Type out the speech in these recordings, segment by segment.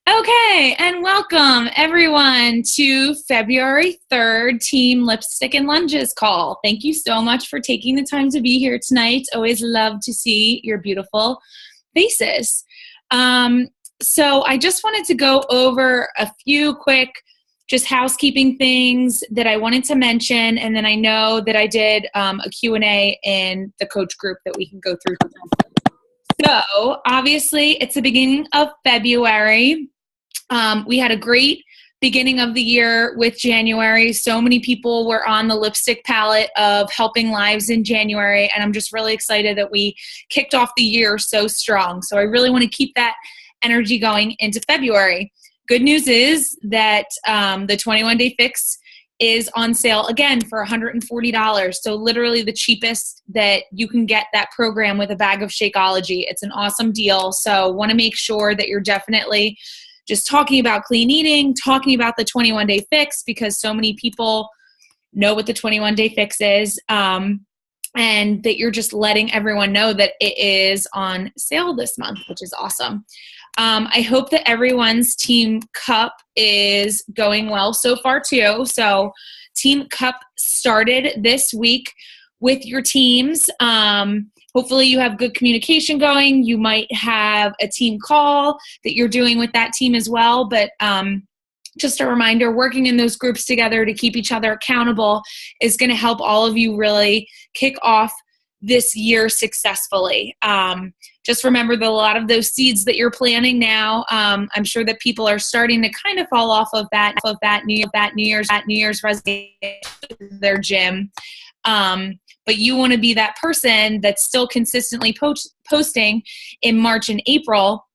Okay, and welcome everyone to February 3rd Team Lipstick and Lunges call. Thank you so much for taking the time to be here tonight. Always love to see your beautiful faces. So I just wanted to go over a few quick just housekeeping things that I wanted to mention, and then I know that I did a Q&A in the coach group that we can go through. So obviously it's the beginning of February. We had a great beginning of the year with January. So many people were on the lipstick palette of helping lives in January, and I'm just really excited that we kicked off the year so strong. So I really want to keep that energy going into February. Good news is that the 21-day fix is on sale again for $140. So literally the cheapest that you can get that program with a bag of Shakeology. It's an awesome deal. So want to make sure that you're definitely just talking about clean eating, talking about the 21-day fix, because so many people know what the 21-day fix is, and that you're just letting everyone know that it is on sale this month, which is awesome. I hope that everyone's Team Cup is going well so far too. So Team Cup started this week with your teams. Hopefully you have good communication going. You might have a team call that you're doing with that team as well. But just a reminder, working in those groups together to keep each other accountable is going to help all of you really kick off this year successfully. Just remember that a lot of those seeds that you're planting now, I'm sure that people are starting to kind of fall off of that New Year's resolution, their gym. But you want to be that person that's still consistently posting in March and April,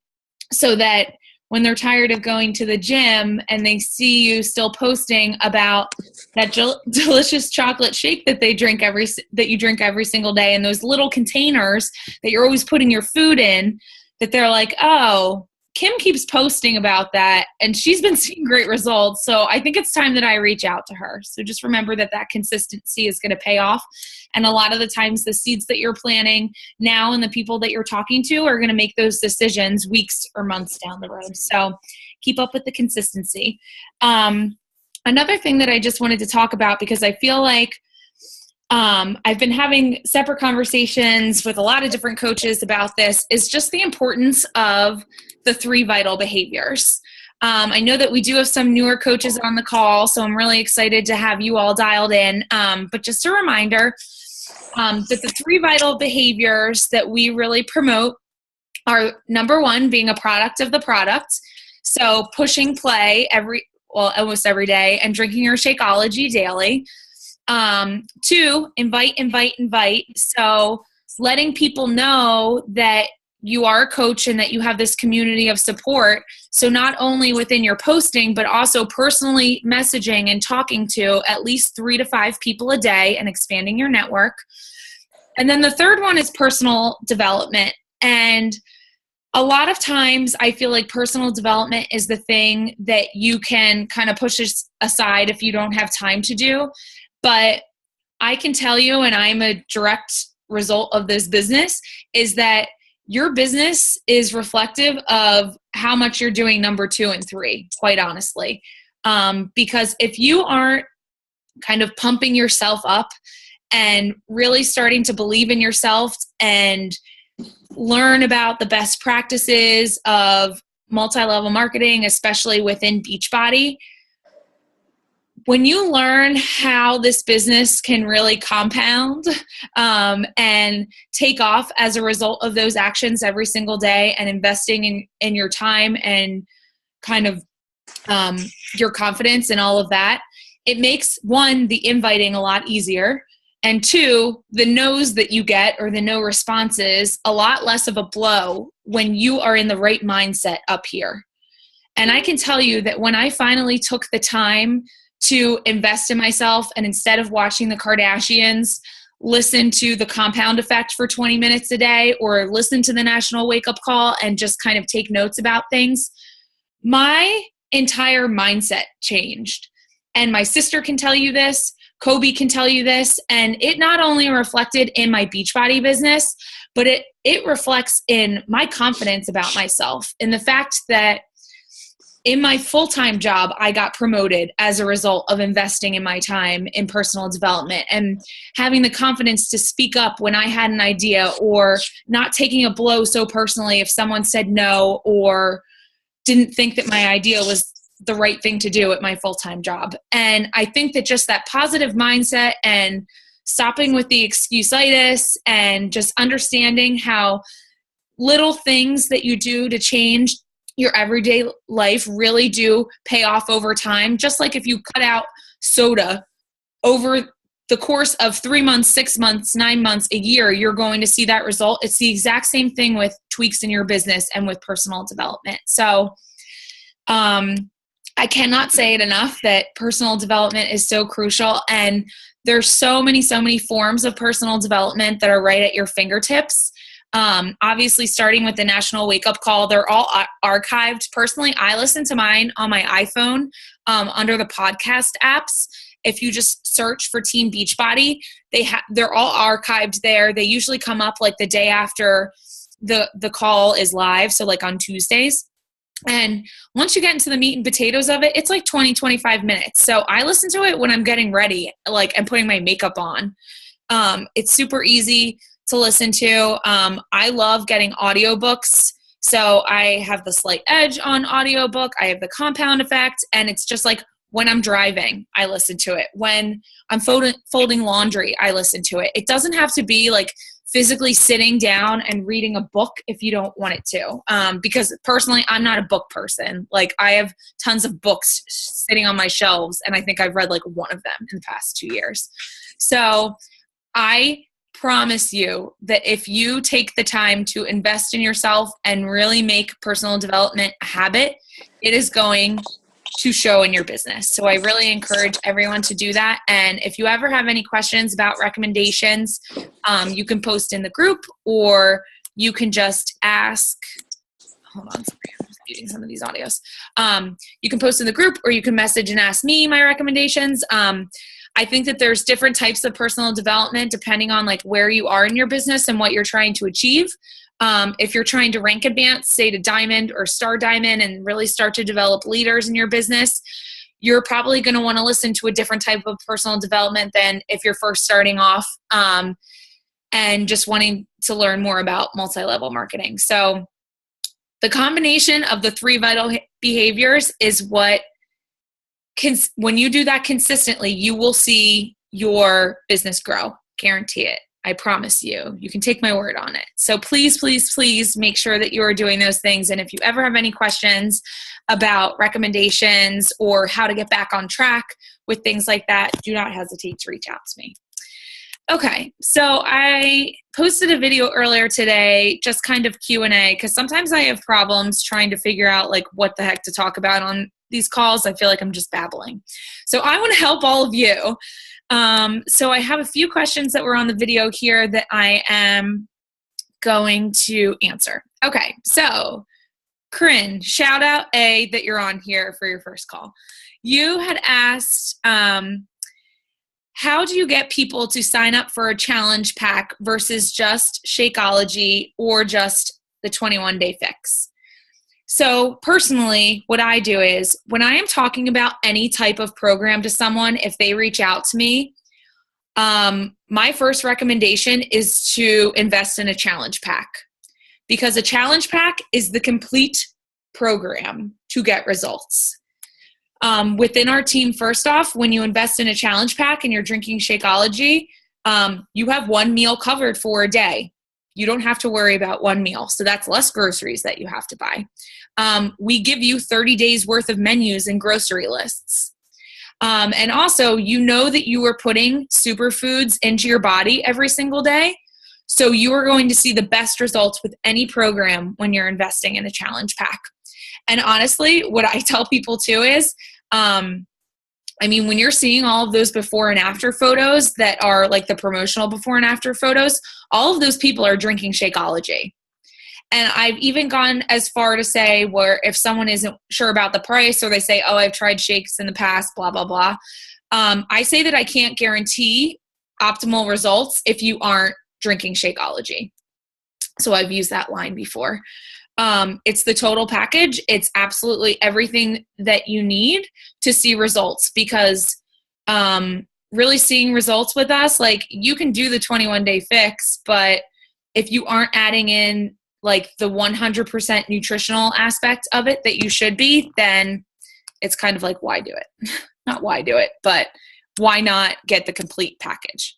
so that when they're tired of going to the gym and they see you still posting about that delicious chocolate shake that you drink every single day, and those little containers that you're always putting your food in, that they're like, oh, Kim keeps posting about that and she's been seeing great results. So I think it's time that I reach out to her. So just remember that consistency is going to pay off. And a lot of the times the seeds that you're planting now and the people that you're talking to are going to make those decisions weeks or months down the road. So keep up with the consistency. Another thing that I just wanted to talk about, because I feel like I've been having separate conversations with a lot of different coaches about this, is just the importance of the 3 vital behaviors. I know that we do have some newer coaches on the call, so I'm really excited to have you all dialed in. But just a reminder that the 3 vital behaviors that we really promote are, number 1, being a product of the product. So pushing play almost every day, and drinking your Shakeology daily. 2, invite. So letting people know that you are a coach and that you have this community of support. So not only within your posting, but also personally messaging and talking to at least 3 to 5 people a day and expanding your network. And then the third one is personal development. And a lot of times I feel like personal development is the thing that you can kind of push aside if you don't have time to do. But I can tell you, and I'm a direct result of this business, is that your business is reflective of how much you're doing number 2 and 3, quite honestly. Because if you aren't kind of pumping yourself up and really starting to believe in yourself and learn about the best practices of multi-level marketing, especially within Beachbody, when you learn how this business can really compound and take off as a result of those actions every single day, and investing in your time and kind of your confidence and all of that, it makes, 1, the inviting a lot easier, and 2, the no's that you get, or the no responses, a lot less of a blow when you are in the right mindset up here. And I can tell you that when I finally took the time to invest in myself, and instead of watching the Kardashians, listen to the Compound Effect for 20 minutes a day, or listen to the National Wake Up Call and just kind of take notes about things, my entire mindset changed. And my sister can tell you this, Kobe can tell you this, and it not only reflected in my Beachbody business, but it reflects in my confidence about myself, and the fact that in my full-time job, I got promoted as a result of investing in my time in personal development and having the confidence to speak up when I had an idea, or not taking a blow so personally if someone said no or didn't think that my idea was the right thing to do at my full-time job. And I think that just that positive mindset and stopping with the excuse-itis and just understanding how little things that you do to change your everyday life really do pay off over time. Just like if you cut out soda over the course of 3 months, 6 months, 9 months, a year, you're going to see that result. It's the exact same thing with tweaks in your business and with personal development. So I cannot say it enough that personal development is so crucial. And there's so many forms of personal development that are right at your fingertips. Obviously, starting with the National Wake Up Call, they're all archived. Personally, I listen to mine on my iPhone under the podcast apps. If you just search for Team Beachbody, they're all archived there. They usually come up like the day after the call is live, so like on Tuesdays. And once you get into the meat and potatoes of it, it's like 20-25 minutes. So I listen to it when I'm getting ready, like I'm putting my makeup on. It's super easy to listen to. I love getting audiobooks. So I have the Slight Edge on audiobook. I have the Compound Effect, and it's just like when I'm driving, I listen to it. When I'm folding laundry, I listen to it. It doesn't have to be like physically sitting down and reading a book if you don't want it to. Because personally, I'm not a book person. Like I have tons of books sitting on my shelves, and I think I've read like one of them in the past 2 years. So I promise you that if you take the time to invest in yourself and really make personal development a habit, it is going to show in your business. So I really encourage everyone to do that. And if you ever have any questions about recommendations, you can post in the group, or you can just ask. Hold on, sorry, I'm just muting some of these audios. You can post in the group, or you can message and ask me my recommendations. I think that there's different types of personal development depending on like where you are in your business and what you're trying to achieve. If you're trying to rank advance, say to Diamond or Star Diamond, and really start to develop leaders in your business, you're probably going to want to listen to a different type of personal development than if you're first starting off and just wanting to learn more about multi-level marketing. So the combination of the 3 vital behaviors is what when you do that consistently, you will see your business grow. Guarantee it. I promise you. You can take my word on it. So please, please, please make sure that you are doing those things. And if you ever have any questions about recommendations or how to get back on track with things like that, do not hesitate to reach out to me. Okay, so I posted a video earlier today, just kind of Q&A, because sometimes I have problems trying to figure out like what the heck to talk about on these calls. I feel like I'm just babbling. So I want to help all of you. So I have a few questions that were on the video here that I am going to answer. Okay, so Corinne, shout out A that you're on here for your first call. You had asked, how do you get people to sign up for a challenge pack versus just Shakeology or just the 21-day fix? So personally, what I do is when I am talking about any type of program to someone, if they reach out to me, my first recommendation is to invest in a challenge pack, because a challenge pack is the complete program to get results. Within our team, first off, when you invest in a challenge pack and you're drinking Shakeology, you have one meal covered for a day. You don't have to worry about one meal. So that's less groceries that you have to buy. We give you 30 days worth of menus and grocery lists. And also, you know that you are putting superfoods into your body every single day. So you are going to see the best results with any program when you're investing in a challenge pack. And honestly, what I tell people too is, when you're seeing all of those before and after photos that are like the promotional before and after photos, all of those people are drinking Shakeology. And I've even gone as far to say where if someone isn't sure about the price, or they say, oh, I've tried shakes in the past, blah, blah, blah. I say that I can't guarantee optimal results if you aren't drinking Shakeology. So I've used that line before. It's the total package. It's absolutely everything that you need to see results, because really seeing results with us, like, you can do the 21-day fix, but if you aren't adding in like the 100% nutritional aspect of it that you should be, then it's kind of like, why do it? Not why do it, but why not get the complete package?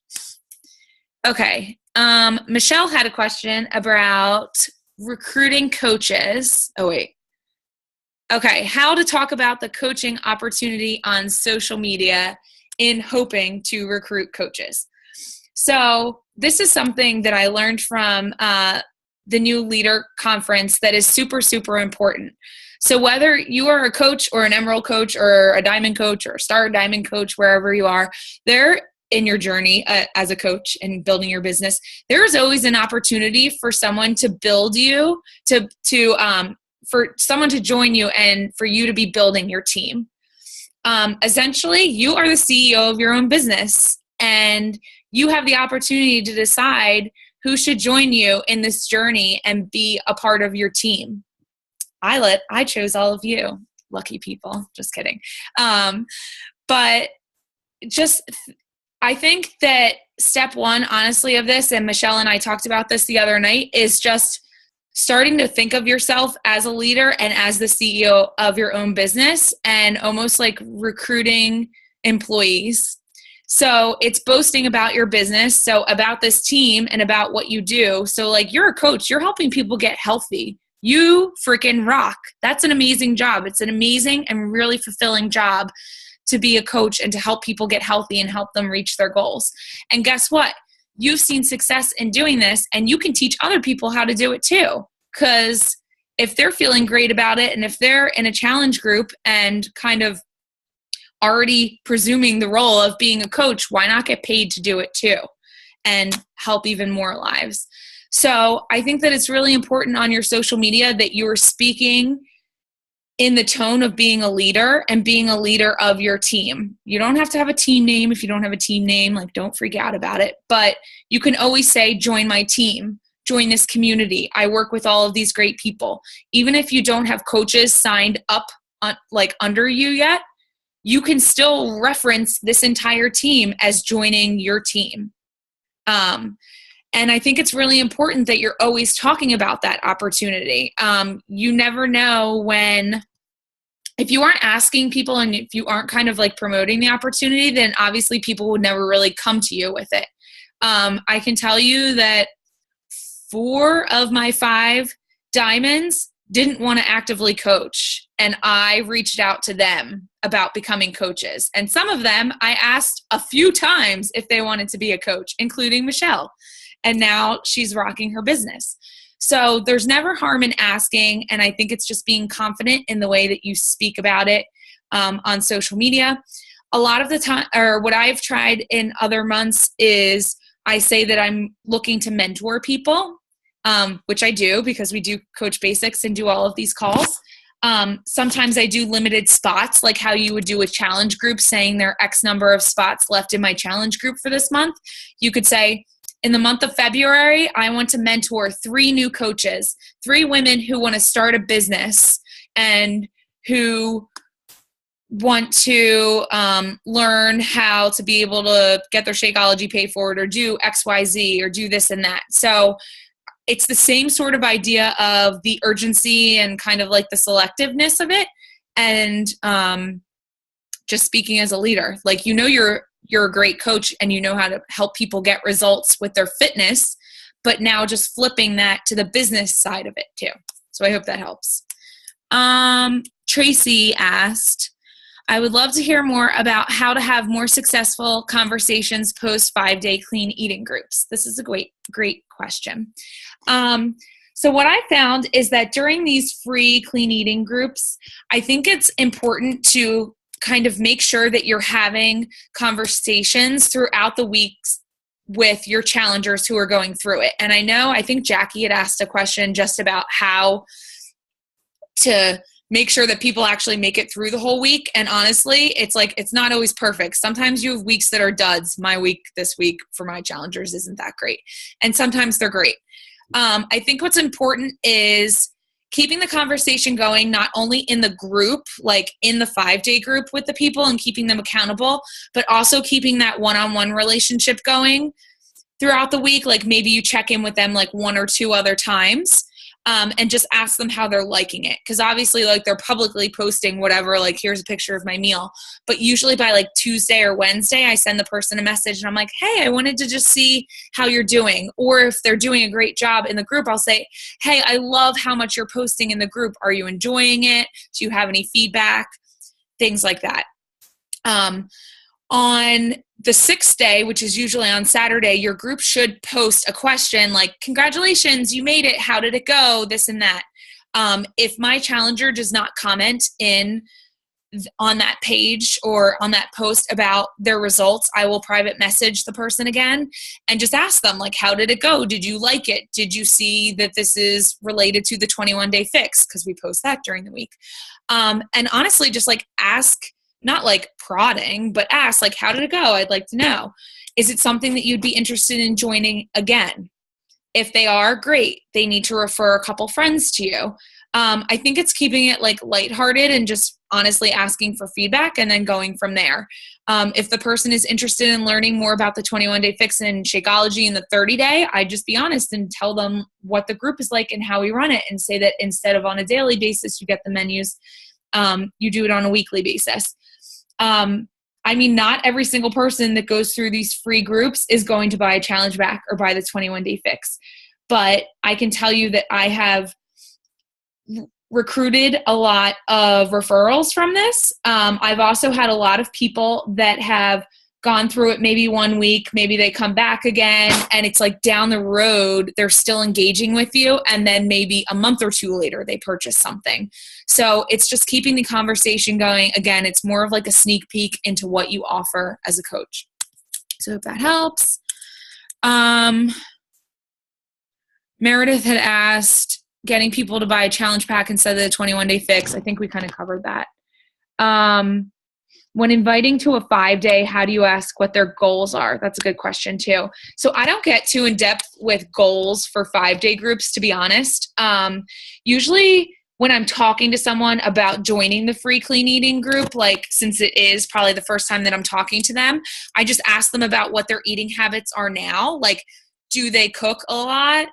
Okay. Michelle had a question about recruiting coaches. Oh, wait. Okay. How to talk about the coaching opportunity on social media in hoping to recruit coaches. So this is something that I learned from the New Leader Conference that is super, super important. So whether you are a coach or an Emerald coach or a Diamond coach or a Star Diamond coach, wherever you are, there in your journey as a coach and building your business, there is always an opportunity for someone to build you, for someone to join you and for you to be building your team. Essentially, you are the CEO of your own business, and you have the opportunity to decide who should join you in this journey and be a part of your team. I chose all of you, lucky people. Just kidding. But just, I think that step one, honestly, of this, and Michelle and I talked about this the other night, is just starting to think of yourself as a leader and as the CEO of your own business, and almost like recruiting employees. So it's boasting about your business, so about this team and about what you do. So like, you're a coach, you're helping people get healthy. You freaking rock. That's an amazing job. It's an amazing and really fulfilling job to be a coach and to help people get healthy and help them reach their goals. And guess what? You've seen success in doing this, and you can teach other people how to do it too. Because if they're feeling great about it, and if they're in a challenge group and kind of already presuming the role of being a coach, why not get paid to do it too and help even more lives? So I think that it's really important on your social media that you are speaking in the tone of being a leader and being a leader of your team. You don't have to have a team name. If you don't have a team name, like, don't freak out about it. But you can always say, join my team, join this community. I work with all of these great people. Even if you don't have coaches signed up on, like, under you yet, you can still reference this entire team as joining your team. And I think it's really important that you're always talking about that opportunity. You never know when, if you aren't asking people and if you aren't kind of like promoting the opportunity, then obviously people would never really come to you with it. I can tell you that 4 of my 5 diamonds didn't want to actively coach, and I reached out to them about becoming coaches. And some of them I asked a few times if they wanted to be a coach, including Michelle. And now she's rocking her business. So there's never harm in asking. And I think it's just being confident in the way that you speak about it on social media. A lot of the time, or what I've tried in other months, is I say that I'm looking to mentor people, which I do because we do Coach Basics and do all of these calls. Sometimes I do limited spots, like how you would do with challenge groups, saying there are X number of spots left in my challenge group for this month. You could say, in the month of February, I want to mentor 3 new coaches, 3 women who want to start a business and who want to learn how to be able to get their Shakeology paid for it, or do XYZ, or do this and that. So it's the same sort of idea of the urgency and kind of like the selectiveness of it. And just speaking as a leader, like, you're a great coach and you know how to help people get results with their fitness, but now just flipping that to the business side of it too. So I hope that helps. Tracy asked, I would love to hear more about how to have more successful conversations post 5-day clean eating groups. This is a great question. So what I found is that during these free clean eating groups, I think it's important to kind of make sure that you're having conversations throughout the weeks with your challengers who are going through it. And I think Jackie had asked a question just about how to make sure that people actually make it through the whole week. And honestly, it's like, it's not always perfect. Sometimes you have weeks that are duds. My week this week for my challengers isn't that great. And sometimes they're great. I think what's important is keeping the conversation going, not only in the group, like in the 5-day group with the people and keeping them accountable, but also keeping that one-on-one relationship going throughout the week. Like maybe you check in with them like 1 or 2 other times. And just ask them how they're liking it. Because obviously, like, they're publicly posting whatever, like, here's a picture of my meal. But usually by, like, Tuesday or Wednesday, I send the person a message, and I'm like, hey, I wanted to just see how you're doing. Or if they're doing a great job in the group, I'll say, hey, I love how much you're posting in the group. Are you enjoying it? Do you have any feedback? Things like that. On the 6th day, which is usually on Saturday, your group should post a question like, congratulations, you made it. How did it go? This and that. If my challenger does not comment on that page or on that post about their results, I will private message the person again and just ask them, like, how did it go? Did you like it? Did you see that this is related to the 21-day fix? Because we post that during the week. And honestly, just like ask, not like prodding, but ask, like, how did it go? I'd like to know. Is it something that you'd be interested in joining again? If they are, great. They need to refer a couple friends to you. I think it's keeping it like lighthearted and just honestly asking for feedback and then going from there. If the person is interested in learning more about the 21-day fix and Shakeology in the 30-day, I just be honest and tell them what the group is like and how we run it, and say that instead of on a daily basis, you get the menus, you do it on a weekly basis. I mean, not every single person that goes through these free groups is going to buy a challenge back or buy the 21-day fix. But I can tell you that I have recruited a lot of referrals from this. I've also had a lot of people that have gone through it maybe 1 week, maybe they come back again, and it's like down the road, they're still engaging with you, and then maybe a month or 2 later, they purchase something. So it's just keeping the conversation going. Again, it's more of like a sneak peek into what you offer as a coach. So if that helps. Meredith had asked, getting people to buy a challenge pack instead of the 21-day fix. I think we kind of covered that. When inviting to a 5-day, how do you ask what their goals are? That's a good question too. So I don't get too in depth with goals for 5-day groups, to be honest. Usually when I'm talking to someone about joining the free clean eating group, like since it is probably the first time that I'm talking to them, I just ask them about what their eating habits are now. Like, do they cook a lot?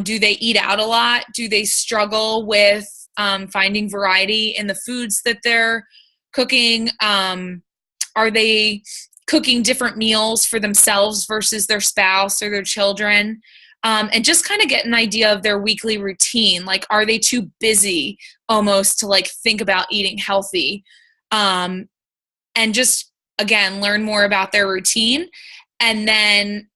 Do they eat out a lot? Do they struggle with finding variety in the foods that they're cooking? Are they cooking different meals for themselves versus their spouse or their children? And just kind of get an idea of their weekly routine. Like, are they too busy almost to like think about eating healthy? And just, again, learn more about their routine and then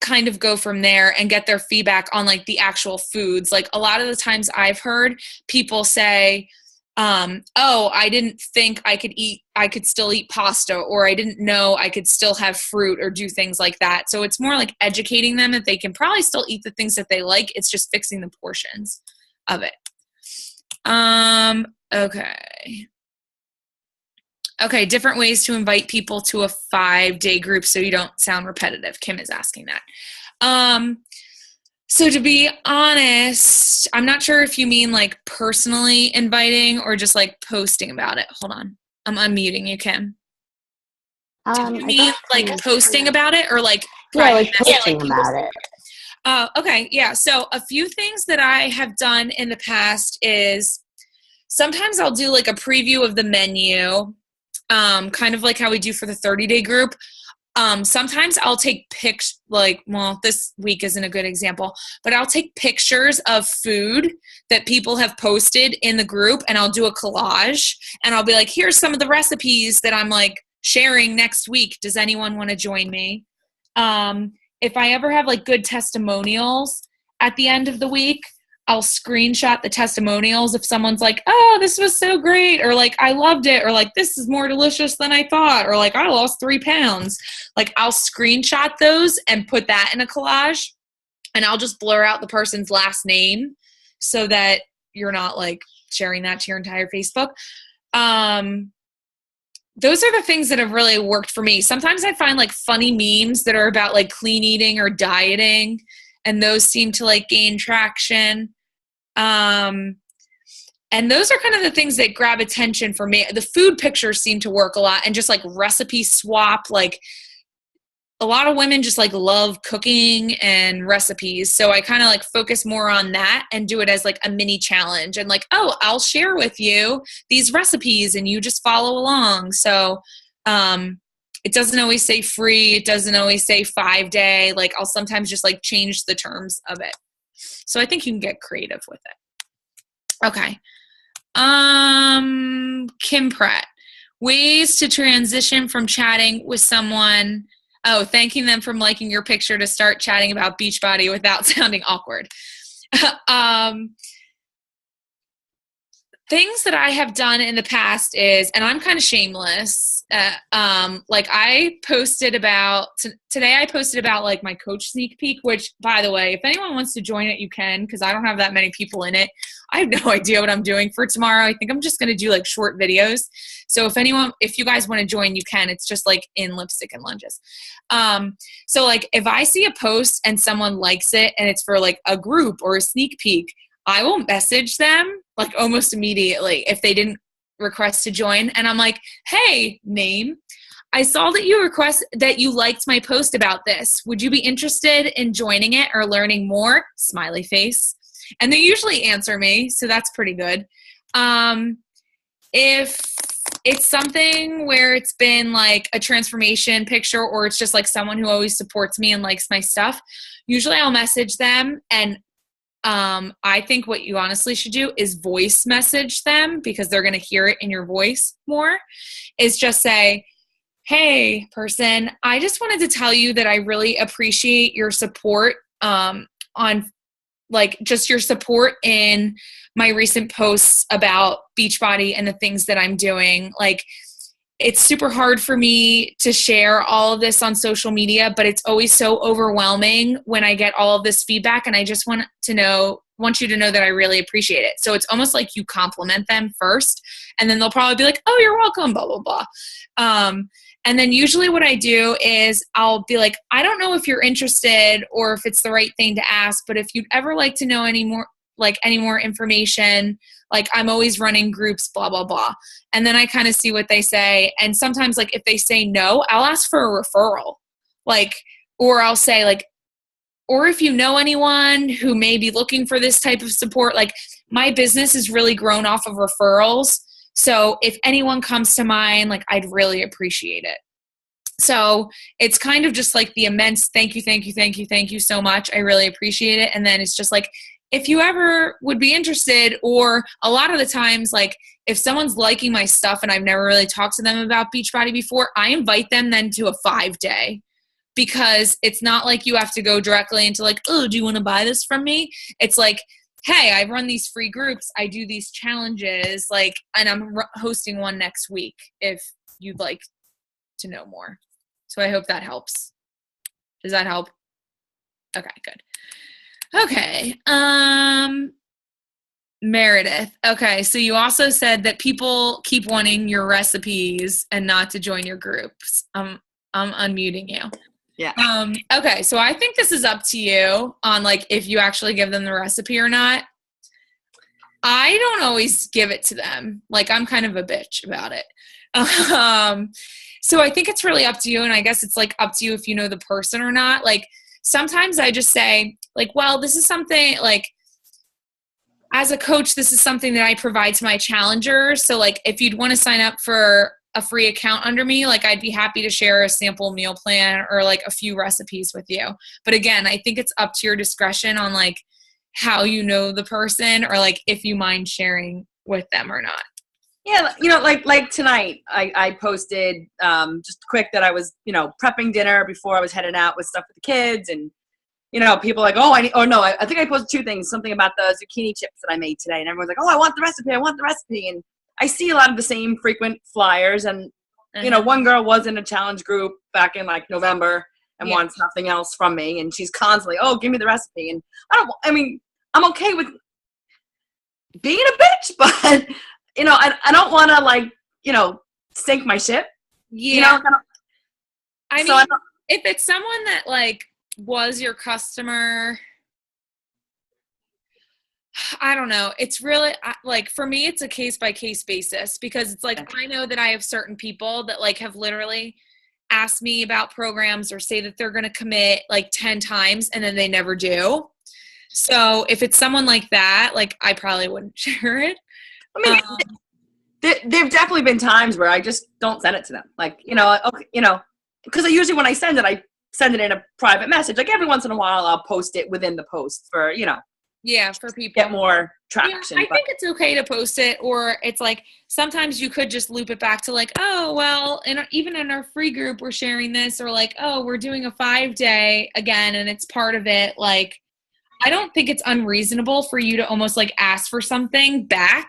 kind of go from there and get their feedback on like the actual foods. Like a lot of the times I've heard people say, oh, I didn't think I could still eat pasta, or I didn't know I could still have fruit or do things like that. So it's more like educating them that they can probably still eat the things that they like. It's just fixing the portions of it. Okay, different ways to invite people to a 5-day group so you don't sound repetitive. Kim is asking that. So to be honest, I'm not sure if you mean like personally inviting or just like posting about it. Hold on. I'm unmuting you, Kim. Do you mean like posting about it or like posting about it? Okay, yeah. So a few things that I have done in the past is sometimes I'll do like a preview of the menu, kind of like how we do for the 30-day group. Sometimes I'll take pics, this week isn't a good example, but I'll take pictures of food that people have posted in the group and I'll do a collage and I'll be like, here's some of the recipes that I'm like sharing next week. Does anyone want to join me? If I ever have like good testimonials at the end of the week, I'll screenshot the testimonials if someone's like, oh, this was so great, or like, I loved it, or like, this is more delicious than I thought, or like, I lost 3 pounds. Like, I'll screenshot those and put that in a collage, and I'll just blur out the person's last name so that you're not like sharing that to your entire Facebook. Those are the things that have really worked for me. Sometimes I find like funny memes that are about like clean eating or dieting, and those seem to like gain traction. And those are kind of the things that grab attention for me. The food pictures seem to work a lot, and just like recipe swap, like a lot of women just like love cooking and recipes. So I kind of like focus more on that and do it as like a mini challenge and like, oh, I'll share with you these recipes and you just follow along. So it doesn't always say free. It doesn't always say 5-day. Like I'll sometimes just like change the terms of it. So I think you can get creative with it. Okay. Kim Pratt. Ways to transition from chatting with someone. Oh, thanking them for liking your picture to start chatting about Beachbody without sounding awkward. Things that I have done in the past is, and I'm kind of shameless, like I posted about, today I posted about like my coach sneak peek, which by the way, if anyone wants to join it, you can, because I don't have that many people in it. I have no idea what I'm doing for tomorrow. I think I'm just going to do like short videos. So if you guys want to join, you can. It's just like in Lipstick and Lunges. So like if I see a post and someone likes it and it's for like a group or a sneak peek, I will message them like almost immediately if they didn't request to join. And I'm like, hey, name, I saw that you liked my post about this. Would you be interested in joining it or learning more? Smiley face. And they usually answer me. So that's pretty good. If it's something where it's been like a transformation picture or it's just like someone who always supports me and likes my stuff, usually I'll message them. And I think what you honestly should do is voice message them because they're going to hear it in your voice more, is just say, hey person, I just wanted to tell you that I really appreciate your support, on like just your support in my recent posts about Beachbody and the things that I'm doing. Like, it's super hard for me to share all of this on social media, but it's always so overwhelming when I get all of this feedback. And I just want you to know that I really appreciate it. So it's almost like you compliment them first, and then they'll probably be like, oh, you're welcome, blah, blah, blah. And then usually what I do is I'll be like, I don't know if you're interested or if it's the right thing to ask, but if you'd ever like to know any more information, like I'm always running groups, blah, blah, blah. And then I kind of see what they say. And sometimes like if they say no, I'll ask for a referral. Like, or I'll say like, or if you know anyone who may be looking for this type of support, like my business is really grown off of referrals. So if anyone comes to mind, like I'd really appreciate it. So it's kind of just like the immense thank you so much. I really appreciate it. And then it's just like, if you ever would be interested, or a lot of the times, like if someone's liking my stuff and I've never really talked to them about Beachbody before, I invite them then to a 5-day, because it's not like you have to go directly into like, oh, do you want to buy this from me? It's like, hey, I run these free groups. I do these challenges, like, and I'm hosting one next week if you'd like to know more. So I hope that helps. Does that help? Okay, good. Okay. Meredith. Okay. So you also said that people keep wanting your recipes and not to join your groups. I'm unmuting you. Yeah. Okay. So I think this is up to you on like if you actually give them the recipe or not. I don't always give it to them. Like I'm kind of a bitch about it. So I think it's really up to you. And I guess it's like up to you if you know the person or not. Like sometimes I just say like, well, this is something like, as a coach, this is something that I provide to my challengers. So like if you'd want to sign up for a free account under me, like I'd be happy to share a sample meal plan or like a few recipes with you. But again, I think it's up to your discretion on like how you know the person or like if you mind sharing with them or not. Yeah, like tonight, I posted just quick that I was, prepping dinner before I was heading out with stuff for the kids, and people like, oh, I think I posted 2 things, something about the zucchini chips that I made today, and everyone's like, oh, I want the recipe, and I see a lot of the same frequent flyers, and one girl was in a challenge group back in like November and wants nothing else from me, and she's constantly, oh, give me the recipe, and I'm okay with being a bitch, but I don't want to like sink my ship. Yeah. I mean, if it's someone that like was your customer, I don't know. It's really like for me, it's a case by case basis because it's like I know that I have certain people that like have literally asked me about programs or say that they're going to commit like 10 times and then they never do. So if it's someone like that, like I probably wouldn't share it. I mean, there've definitely been times where I just don't send it to them. Like, okay, because usually when I send it in a private message. Like every once in a while, I'll post it within the post for, Yeah, for people. Get more traction. Yeah, I think it's okay to post it, or it's like sometimes you could just loop it back to like, oh, well, even in our free group, we're sharing this, or like, oh, we're doing a 5-day again, and it's part of it. Like, I don't think it's unreasonable for you to almost like ask for something back,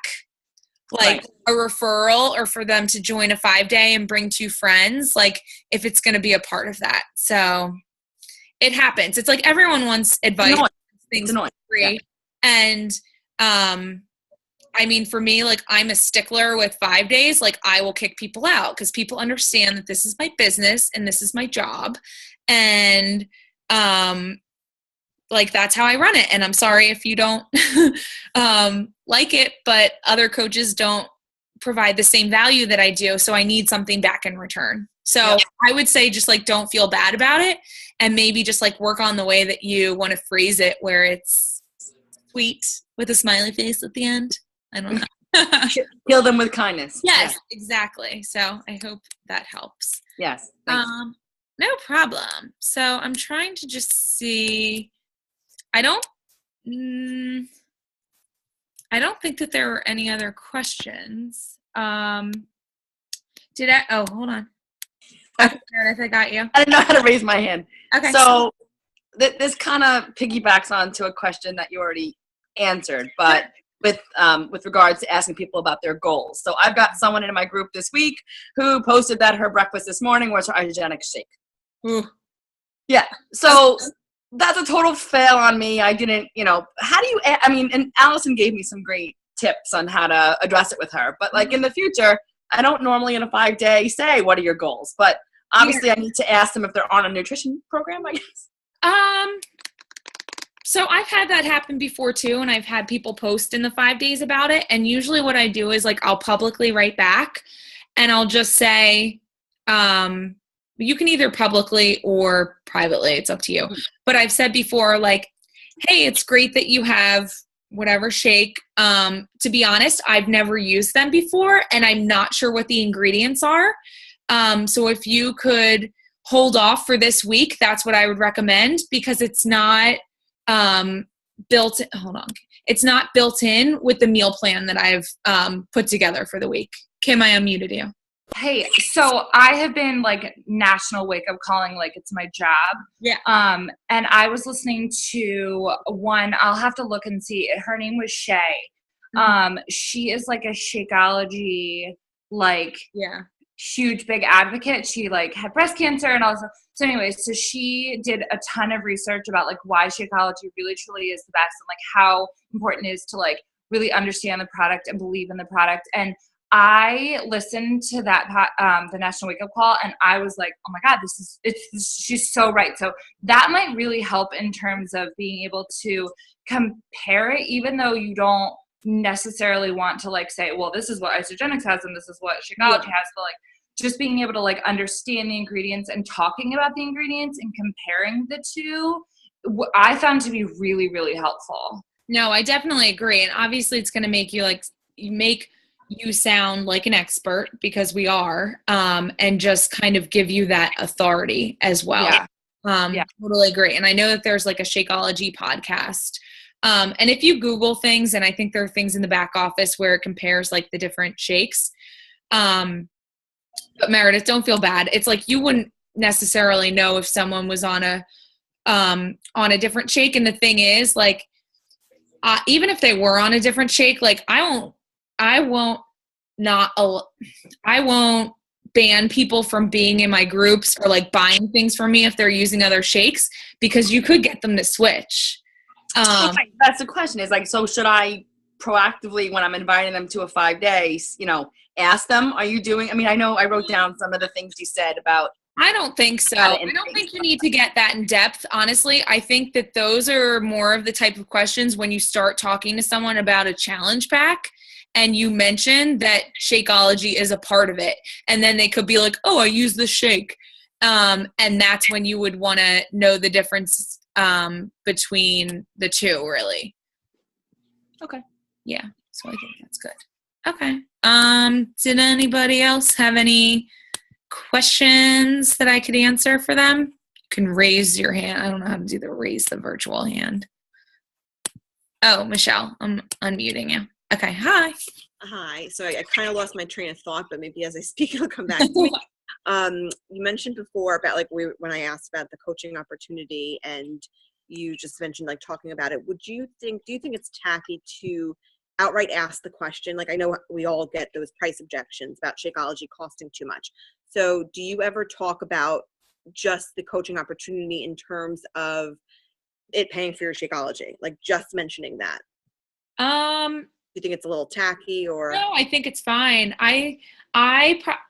like a referral, or for them to join a 5-day and bring 2 friends, like if it's going to be a part of that. So it happens. It's like everyone wants advice. Things free. Yeah. And I mean, for me, like I'm a stickler with 5 days. Like I will kick people out because people understand that this is my business and this is my job. And like that's how I run it. And I'm sorry if you don't like it, but other coaches don't provide the same value that I do. So I need something back in return. So I would say just like don't feel bad about it, and maybe just like work on the way that you want to phrase it where it's sweet with a smiley face at the end. I don't know. Kill them with kindness. Yes, exactly. So I hope that helps. Yes. No problem. So I'm trying to just see. I don't think that there were any other questions. Oh, hold on. Okay, Meredith, I got you. I didn't know how to raise my hand. Okay. So this kind of piggybacks onto a question that you already answered, but with regards to asking people about their goals. So I've got someone in my group this week who posted that her breakfast this morning was her isogenic shake. Ooh. Yeah. So that's a total fail on me. I didn't, how do you, and Allison gave me some great tips on how to address it with her. But like in the future, I don't normally in a 5-day say, what are your goals? But obviously I need to ask them if they're on a nutrition program, I guess. So I've had that happen before too. And I've had people post in the 5 days about it. And usually what I do is like, I'll publicly write back and I'll just say, you can either publicly or privately, it's up to you. But I've said before, like, hey, it's great that you have whatever shake. To be honest, I've never used them before and I'm not sure what the ingredients are. So if you could hold off for this week, that's what I would recommend, because it's not it's not built in with the meal plan that I've put together for the week. Kim, I unmuted you. Hey, so I have been like national wake up calling like it's my job. Yeah. And I was listening to one, I'll have to look and see. Her name was Shay. She is like a Shakeology, like huge big advocate. She like had breast cancer and all this. So anyways, so she did a ton of research about like why Shakeology really truly is the best and like how important it is to like really understand the product and believe in the product. And I listened to that, the National Wake Up Call, and I was like, oh my God, she's so right. So that might really help in terms of being able to compare it, even though you don't necessarily want to like say, well, this is what Isogenics has and this is what Shakeology has, but like just being able to like understand the ingredients and talking about the ingredients and comparing the two, I found to be really, really helpful. No, I definitely agree. And obviously it's going to make you you sound like an expert, because we are, and just kind of give you that authority as well. Totally agree. And I know that there's like a Shakeology podcast. And if you Google things, and I think there are things in the back office where it compares like the different shakes. But Meredith, don't feel bad. It's like you wouldn't necessarily know if someone was on a different shake. And the thing is, like, even if they were on a different shake, like I won't ban people from being in my groups or like buying things from me if they're using other shakes, because you could get them to switch. That's the question, is like, so should I proactively, when I'm inviting them to a 5 days, ask them, are you doing, I know I wrote down some of the things you said about I don't think so. I don't think you need to get that in depth. Honestly, I think that those are more of the type of questions when you start talking to someone about a challenge pack and you mention that Shakeology is a part of it. And then they could be like, oh, I use the shake. And that's when you would want to know the difference between the two, really. Okay. Yeah. So I think that's good. Okay. Did anybody else have any questions that I could answer for them? You can raise your hand. I don't know how to do raise the virtual hand. Oh, Michelle, I'm unmuting you. Okay, hi. Hi. So I kind of lost my train of thought, but maybe as I speak, it'll come back to me. You mentioned before about when I asked about the coaching opportunity and you just mentioned talking about it. Do you think it's tacky to outright ask the question? I know we all get those price objections about Shakeology costing too much. So do you ever talk about just the coaching opportunity in terms of it paying for your Shakeology? Just mentioning that. Do you think it's a little tacky or? No, I think it's fine. I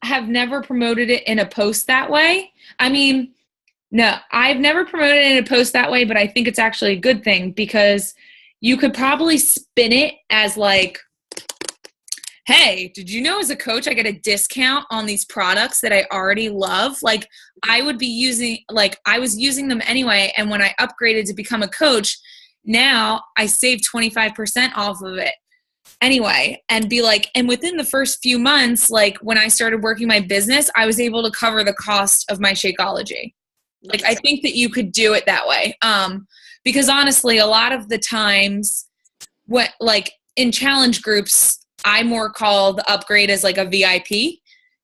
have never promoted it in a post that way. I mean, no, I've never promoted it in a post that way, but I think it's actually a good thing because you could probably spin it as hey, did you know as a coach I get a discount on these products that I already love? I would be using, I was using them anyway, and when I upgraded to become a coach, now I saved 25% off of it anyway, and be and within the first few months, when I started working my business, I was able to cover the cost of my Shakeology. I think that you could do it that way. Because honestly, a lot of the times what in challenge groups, I more call the upgrade as a VIP.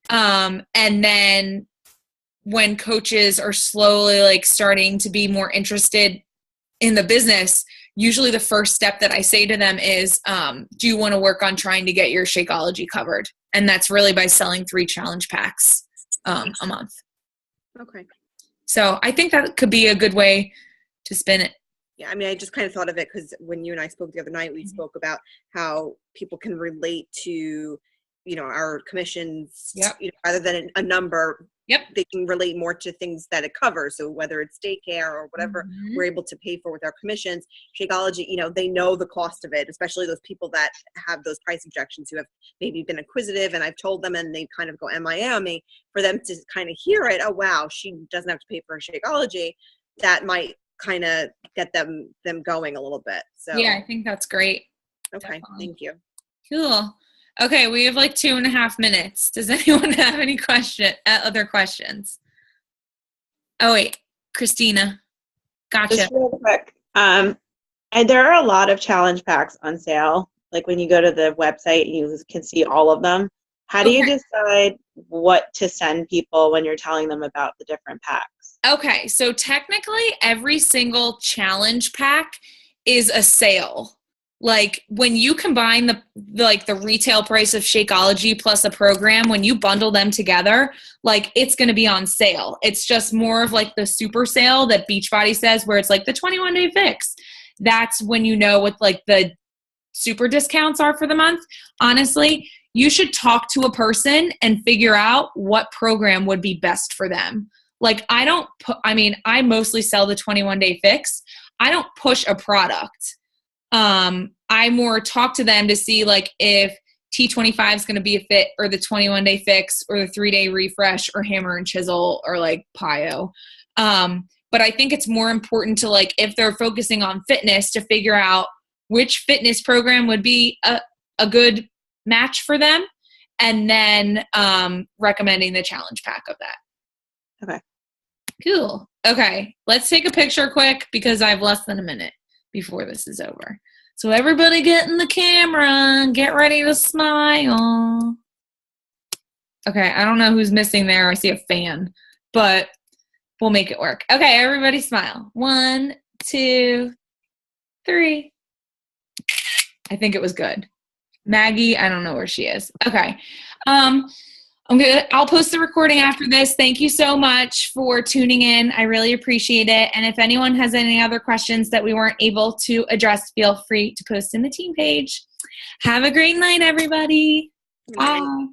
And then when coaches are slowly starting to be more interested in the business, usually the first step that I say to them is, do you want to work on trying to get your Shakeology covered? And that's really by selling 3 challenge packs a month. Okay. So I think that could be a good way to spin it. Yeah, I mean, I just kind of thought of it because when you and I spoke the other night, we spoke about how people can relate to, our commissions, rather than a number. Yep. They can relate more to things that it covers. So whether it's daycare or whatever we're able to pay for with our commissions, Shakeology, they know the cost of it, especially those people that have those price objections who have maybe been inquisitive, and I've told them and they kind of go MIA on me, for them to kind of hear it. Oh, wow, she doesn't have to pay for her Shakeology. That might kind of get them going a little bit. So yeah, I think that's great. Okay. Definitely. Thank you. Cool. Okay, we have 2.5 minutes. Does anyone have any other questions? Oh wait, Christina. Gotcha. Just real quick. And there are a lot of challenge packs on sale. When you go to the website, you can see all of them. How do you decide what to send people when you're telling them about the different packs? Okay, so technically every single challenge pack is a sale. When you combine the retail price of Shakeology plus a program, when you bundle them together, it's going to be on sale. It's just more of the super sale that Beachbody says, where it's the 21-day fix. That's when you know what the super discounts are for the month. Honestly, you should talk to a person and figure out what program would be best for them. I mostly sell the 21-day fix. I don't push a product. I more talk to them to see if T25 is going to be a fit, or the 21-day fix, or the 3-day refresh, or hammer and chisel, or PIO. But I think it's more important to if they're focusing on fitness, to figure out which fitness program would be a good match for them, and then recommending the challenge pack of that. Okay. Cool. Okay, let's take a picture quick because I have less than a minute before this is over. So everybody get in the camera and get ready to smile. Okay, I don't know who's missing there. I see a fan, but we'll make it work. Okay, everybody smile. 1, 2, 3. I think it was good. Maggie, I don't know where she is. Okay. I'll post the recording after this. Thank you so much for tuning in. I really appreciate it. And if anyone has any other questions that we weren't able to address, feel free to post in the team page. Have a great night, everybody. Bye.